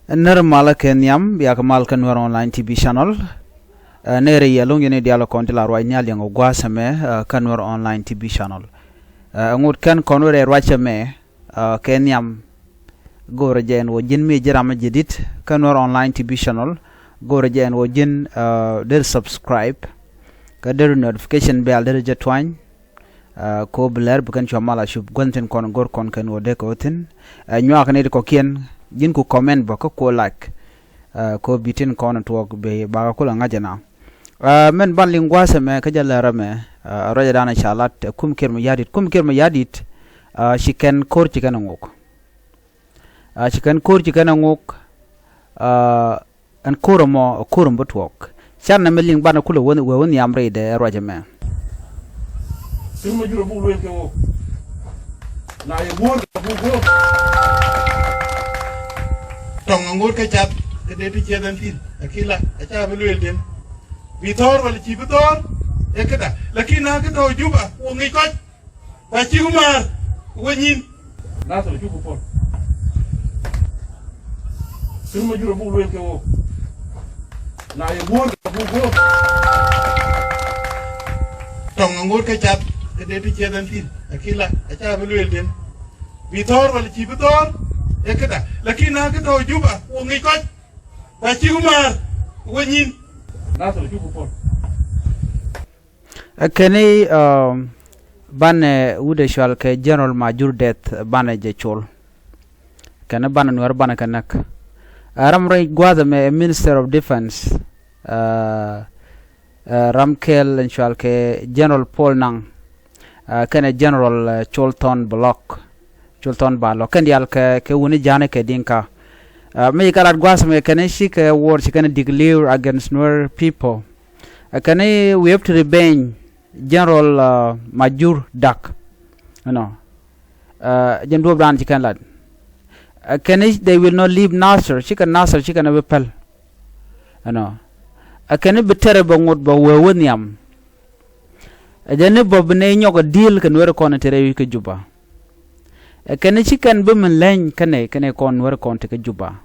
Normal Kenyam, Yakamal Nuer online TV channel. Nere yalong yene dialo kontila roi nyali ngo gwasame Nuer online TV channel. Ngut kan konore rwachame Kenyam gore jen wo jin mi jirama jidit Nuer online TV channel gore jen wo jin der subscribe ka der notification bell der jetwany ko Läär bukan chamala shub gonten kon gor kon kan wo de ko tin nywa kan ko kien jin ku comment ba ko like ko bitin kon to be ba ko la ngajana men ban lingwase me ka jala me roja dana chalat kum kirma yadit shiken kor chikan ngok chiken kor chikan ngok an koromo korom butwok chan na meling ban ko won yamre de roja me sima juro bu len ko na ye wor bu tong ngor ka chat ke de ti chedan tin akila acha be lel den bitor wala ci bitor e kada lakina ka to juba wo ngi ko ba ci umar wonin na so jubu pon sima juro bu len ko na ye wor bu tong ngor ka chat ke de ti chedan tin akila acha be lel den bitor wala ci bitor e kada lakina ka to juba wo ngi ko ba ci umar wonin na so jubu pon akene bane wude shal ke general major death bane je chol kana bane Nuer bane kanak aram ray gwaza me minister of defense ramkel shal ke general Paul Nang kana general Cholton Balo kan yal ke woni jane ke dinka me kalat gwaza me kana shi ke war shi kana declare against Nuer people kana we have to revenge General Major Dak, General Brand chicken lad. They will not leave Nasir, chicken a whipple. Can it be terrible what but we win yam? A general Bobine deal can wear a conetary juba. A can a chicken women lane can a con wear a contact juba.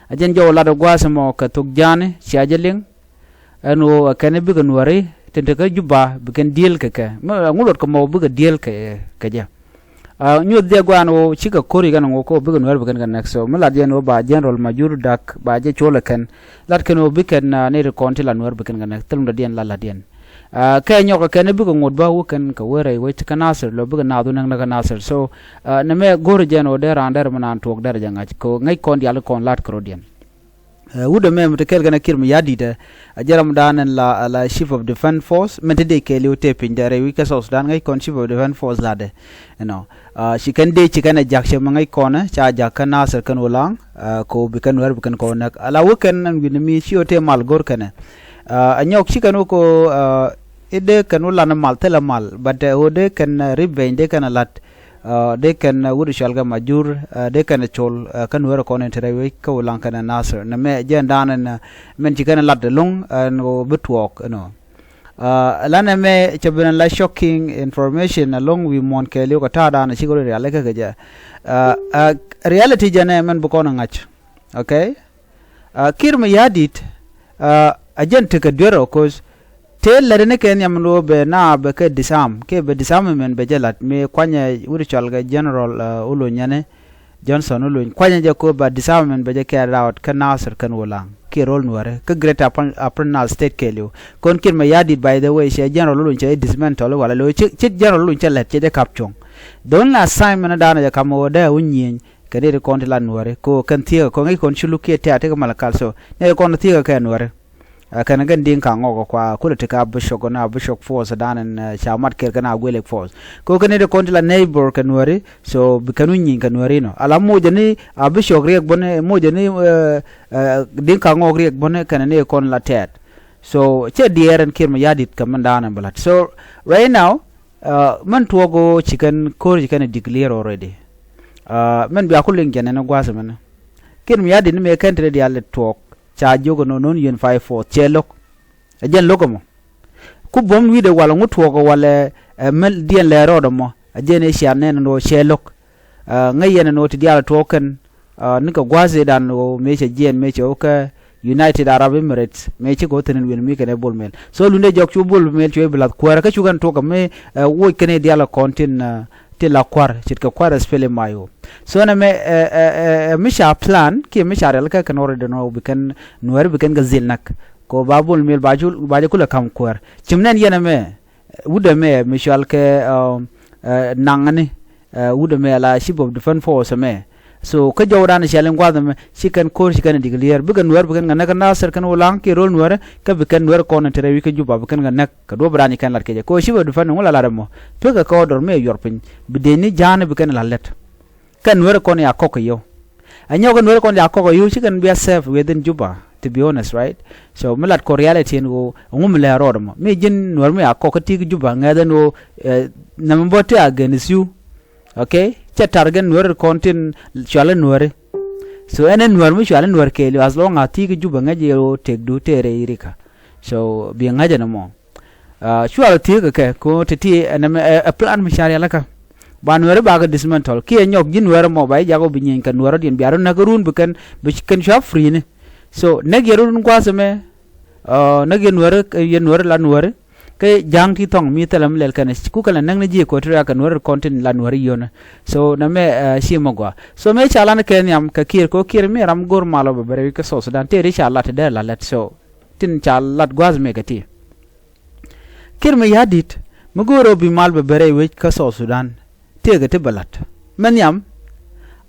A general lad of guasamo took Jane, Shajaling, and a can a big and worry. Tentaka juba bukan deal keke ngulot ko mo buga deal ke ja nyu de gwano chika kori gan ngoko buga Nuer bukan kan next so mala de no ba general Major Dak ba je chola ken lat ken o biken ne re konti la Nuer bukan kan next telum da den la den ka nyoko ken buga ngod ba wo ken ka were we tika Nasir lo buga na du nang na Nasir so ne me gor jeno de rander manan tok der janga ko ngai kon yalla kon lat kro den wuda me mutakel gana kirma yadida ajaram danan la chief of defense force mentede ke liwte pindare wika sos dan ngai kon chief of defense force lade she can de chikana jakshe mangai kona cha jakka Nasir kan Ulang ko bikan Nuer bikan ko nak ala wukan nan winmi siote mal gor kana anyok chikano ko ide kan ulana mal tela mal but ode kan revenge de kan lat they can would shalga majur they can chol kan wera kon entere ko Ulang kan Nasir na me jen dan and men chikan lat long and bitwalk lana me chabana la shocking information along we mon ke leo ta dan sigoro reale ka ja reality jane men bukon ngach okay kirma yadit agent ka dero cause tel ladene ken yamno be na be ke disam men be jalat me kwanya wuri chalga general ulonyane Johnson ulony kwanya je ko ba disam men be je carry out kan Nasir kan Ulang ke role Nuer ke great upon state kelio kon kirma yadit by the way she general ulony dismantle wala lo chi general ulony let je capchong don la assignment dana je kamo de unyin ke de kon la Nuer ko kan tie ko ngai kon chuluke te ate malakal so ne kon tie ka Nuer kana gan dinka ngoko kwa politika bishop force danen chamat ker kana gwelek force ko kana de kontila neighbor kanwari so bikanu nyin kanwari no ala moja ni bishop riek bone moja ni dinka ngok riek bone kana ne kon la tet so che dieren kirma yadit kamandana balat so right now man tuogo chicken kor chicken declare already men bi akulin jene na gwasa men kirma yadit me kantre di alle talk cha jogo non 54 chelok ajen lokomo ku bom wi de wala ngutwo ko wala mel dien le rodo mo ajene sha nen no chelok ngayene no ti diala token nika gwaze dan o meche jien meche oka United Arab Emirates meche go tenen wen mi kene bol mel so lunde jok chu bol mel chu blat kwara ka chu gan to ka me wo kene diala kontin te la kwar chit ka kwara spele mayo so na me misha plan ki misha rel ka kanore de no bikan nuer bikan ga zilnak ko babul mel bajul kula kam kwar chimnen yena me wuda me mishal ke nangani wuda me la ship of defense force me so ka jawdan shalen gwadam shikan kor shikan digleer bigan nuer bigan ngana ka Nasir kan ulang ki rol nuer ka bikan nuer ko na tere wi ka juba bikan ngana ka do brani kan lar ke ko shibo defan wala laramo to ka ko dor me yorpin bideni jana bikan lalet kan nuer ko ya ko yo anyo kan nuer ko ya ko yo shikan be safe within juba to be honest right so melat ko reality ngo ngum le rodmo me jin nuer me ya ko ka ti juba ngada no nambote against you okay target nuer kontin chala nuer so enen nuer mu chala nuer ke as long ati ke juba ngaje o tek du tere irika so bi ngaje na mo chala ti ke ko titi a plan mi shari alaka ba nuer ba ga dismantle ki nyok jin nuer mo bay jago bi nyen kan nuer din biaro na garun bukan bikan shop free ne so negerun kwasame nege nuer ye nuer la nuer ke jang ti tong mi telam lel kan ku kala nang ji ko tra kan nuer kontin la nuer yona so na me shi magwa so me chala na ken yam ka kir me ram gor malo be bere ka so sudan te ri chala te de la let so tin chalat gwaz me gati kir me yadit mugoro bi mal be bere we ka so sudan te ga te balat men yam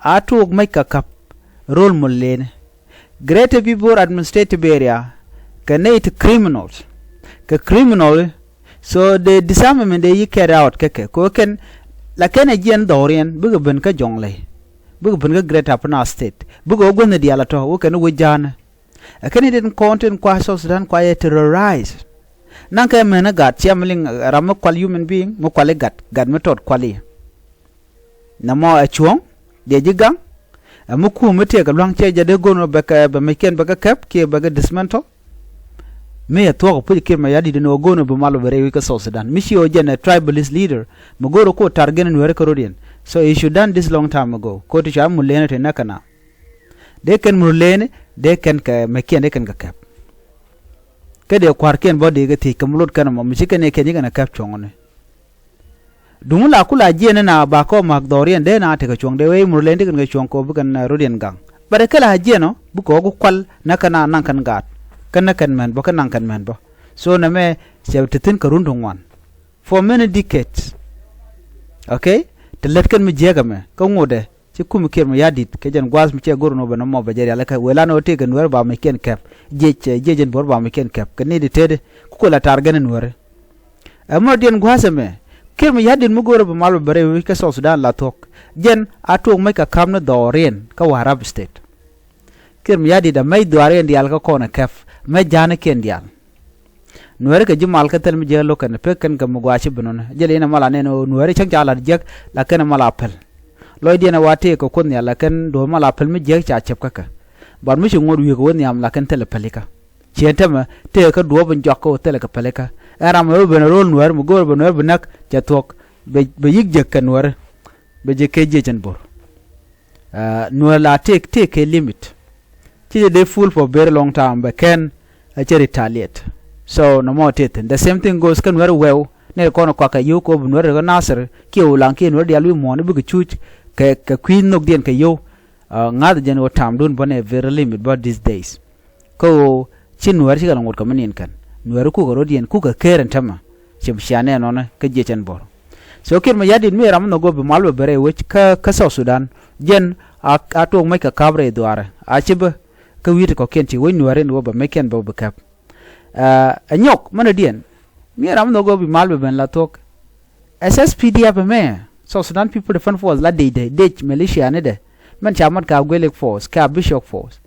atuk me ka kap rol mullene great people administrative area kanate criminals ka criminal so the disarmament they carry out keke ko ken la ken agien dorian bugo ben ka jongle bugo ben ka great apna state bugo gonna diala to wo ken wo jana ken den content kwa so sudan kwa terrorize nan ka mena gat chamling ram kwal human being mo kwale gat metot kwali na mo achuong de jigang mo ku mete ka lang che jade gono beka be meken beka kap ke beka dismantle me ya to ko kir ma yadi no gono be malo bere wi ka so sudan mishi o jena tribalist leader mo goro ko target nuer ko rodien so he should done this long time ago ko to cham mulene te nakana de ken mulene de ken ka meken de ken ka kap kede kwar ken body ga ti kamlot kana mo mishi ken ken ga na kap chongone dumula kula jena na ba ko mak dorien de na te ka chong de we mulene ken ga chong ko bu kan rodien gang bare kala jeno bu ko ko kwal nakana nan kan gat kana kan man bo kana kan man bo so na me chewtin karun dongwan for many decades okay te let kan mi jega me ko ngode ci kum kir mo yadit ke jen gwas mi ci gor no bana mo ba jeri ala ka wela no te gan wer ba me ken kap jejen bor ba me ken kap kan ni de tede ko la targan wer ammo den gwasa me kir mo yadit mu gor ba mal bare wi ka so sudan la tok jen atok me ka kam no doren ka warab state kir mo yadit da may doren di al ka kona kaf me jana ken dial nuer ka jimal ka tel mi jelo kan pe kan ga mugwachi bunona jele ina mala ne no nuer chang jala jek la kan mala apel loy dina wate ko kon ya la kan do mala apel mi jek cha chep kaka bar mi ngod wi ko woni am la kan tel pelika chentama te ka do ban jokko tel ka pelika era mo ben rol nuer mu gor nuer bunak cha tok be yig jek kan nuer be je ke je chen bor nuer la take a limit they fool for very long time but can retaliate so no more tit the same thing goes can very well ne kono kwa ka yo ko bunwer ko Nasir ki ulang ki no dialu mo ne bu chuch ka queen nok dien ka yo ngad jen o tam dun bone very limit but these days ko chin wer shi galang ko manin kan wer ku ko dien ku ka keren tama chim shane no na ka je chen bor so kir ma yadin mi ram no go be malbe bere which ka South Sudan jen ato mai ka kabre duara a chiba ka wite ko kenti woni nuare no ba meken ba ba kap anyok mana dien mi ram no go bi malbe ben la tok SSPDF me so Sudan people defense force la de militia ne de man chamat ka gwelek force ka bishop force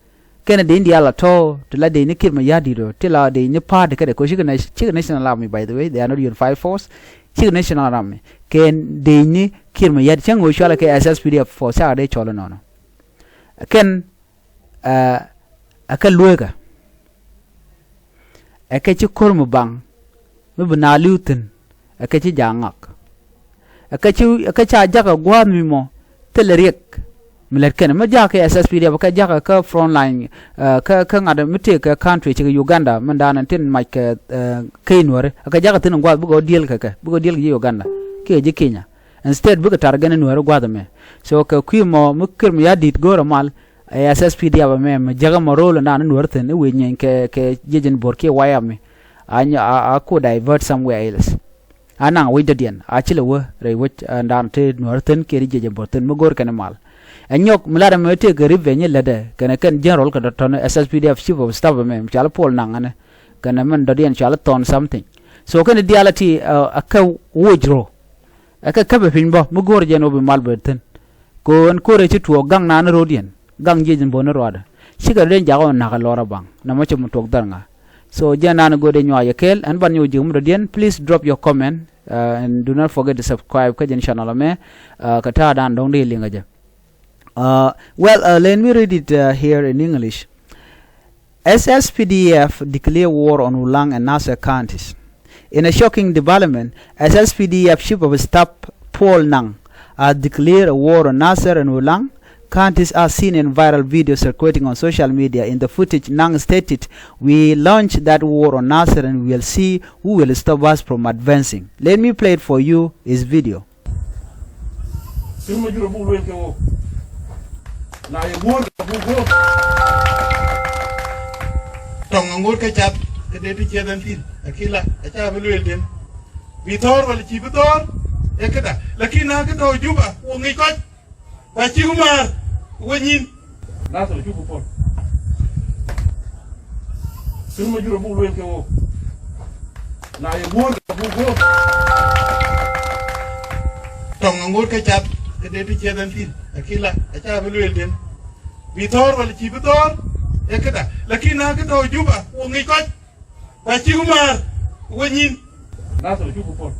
ken de india la to la de ni kir ma yadi do te la de ni pa de ka de ko shi national army by the way they are not unified force shi national army ken de ni kir ma yadi chango shala ke SSPDF force a de cholo no ken aka luega aka ci kormu bang mu bana lutin aka ci jangak aka ci jaga gwan mi mo telerek milet ken ma ja ka SSPDF ka ja ka Frontline ka ngada mite ka country ci Uganda man danan tin ma ka kay Nuer ka ja ka tin ngwa bu go deal gi Uganda ke je Kenya instead bu ka targane Nuer gwa da me so ka ku mo mukir mi yadit goro mal SSPDF me jaga mo role na Nuer ten we nyen ke jejen borke wayame anya ko divert somewhere else anang we dadian achile wo re wo ndan te Nuer ten ke jejen borten mo gor kan mal anyok mlara me te ke rivenye lede kana kan general ka ton SSPDF chief of staff me chala pol nangane kana man dadian chala ton something so kan diality aka wojro aka kabe pinbo mo gor jeno be mal berten ko en ko re tuo gang na rodian gang jejen bona roda siga den jago na ka lora bang na mo chum tok darnga so jana na gode nyo ayakel and ban yo jum rodian please drop your comment and do not forget to subscribe ka jen channel me ka ta dan dong de linga ja let me read it here in English. SSPDF declare war on Ulang and Nasir counties. In a shocking development, SSPDF Chief of Staff Paul Nang declared a war on Nasir and Ulang counties as seen in viral videos circulating on social media. In the footage, Nang stated, "We launched that war on Nasir and we'll see who will stop us from advancing." Let me play it for you, his video. Na ye buor ka bugo tong ngur ka chap ke de ti chedan tin akila acha beluel den bitor wal chi bitor e kada lakini na ka to juba wo ngi ko ba chi umar wo nyin na so jubu pon suma juro bu luel ke wo na ye buor ka bugo tong ngur ka chap ke de ti chedan tin akila acha beluel den bitor wal chi bitor e kada lakini na ka to juba wo ngi ko ba chi umar wo nyin na so jubu pon